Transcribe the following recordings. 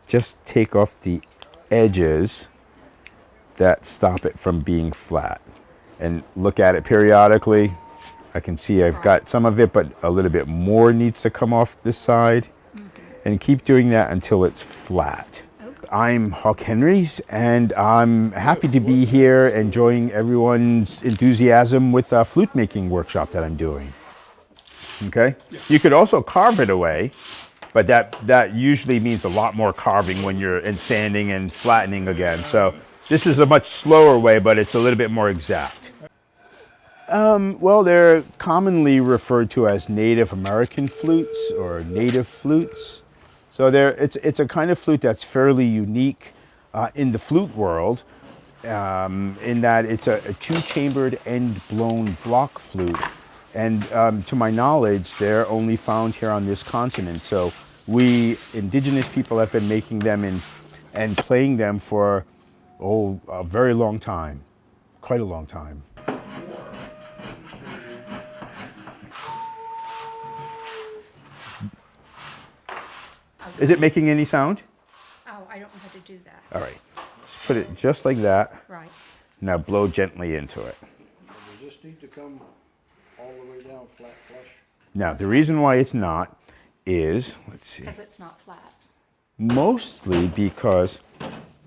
just take off the edges that stop it from being flat. And look at it periodically. I can see I've got some of it, but a little bit more needs to come off this side. And keep doing that until it's flat. I'm Hawk Henries, and I'm happy to be here enjoying everyone's enthusiasm with a flute making workshop that I'm doing. Okay? You could also carve it away, but that usually means a lot more carving when you're in sanding and flattening again. So this is a much slower way, but it's a little bit more exact. Well, they're commonly referred to as Native American flutes or native flutes. So it's a kind of flute that's fairly unique in the flute world, in that it's a two-chambered end-blown block flute. And to my knowledge, they're only found here on this continent. So we indigenous people have been making them and playing them for, a very long time, quite a long time. Is it making any sound? Oh, I don't know how to do that. All right, just put it just like that. Right. Now blow gently into it. Does this need to come all the way down flat flush? Now, the reason why it's not is, let's see. Because it's not flat. Mostly because,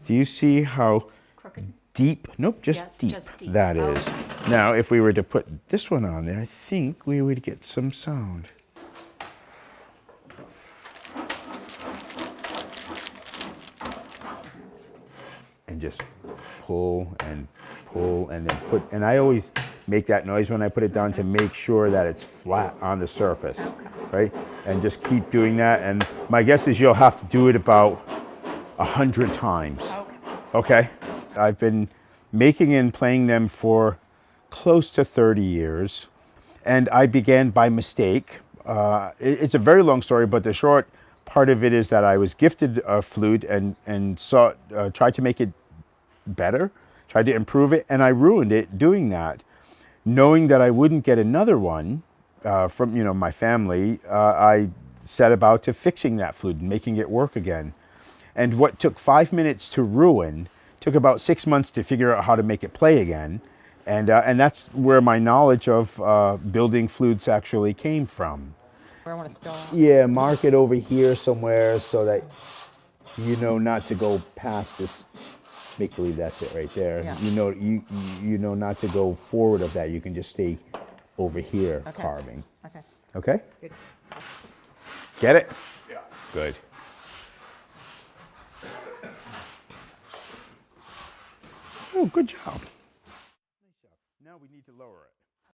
do you see how Crooked. deep? Nope, just Yes, deep just deep. that is. Now, if we were to put this one on there, I think we would get some sound. And just pull and then put, and I always make that noise when I put it down to make sure that it's flat on the surface, right? And just keep doing that. And my guess is you'll have to do it about 100 times. Okay? I've been making and playing them for close to 30 years. And I began by mistake. It's a very long story, but the short part of it is that I was gifted a flute and tried to make it better, tried to improve it, and I ruined it doing that. Knowing that I wouldn't get another one from my family, I set about to fixing that flute and making it work again. And what took 5 minutes to ruin took about 6 months to figure out how to make it play again. And that's where my knowledge of building flutes actually came from. I want to start. Yeah, mark it over here somewhere so that you know not to go past this. Make believe that's it right there. Yeah. You know not to go forward of that. You can just stay over here carving. Okay. Okay? Good. Get it? Yeah. Good. Oh, good job. Nice job. Now we need to lower it.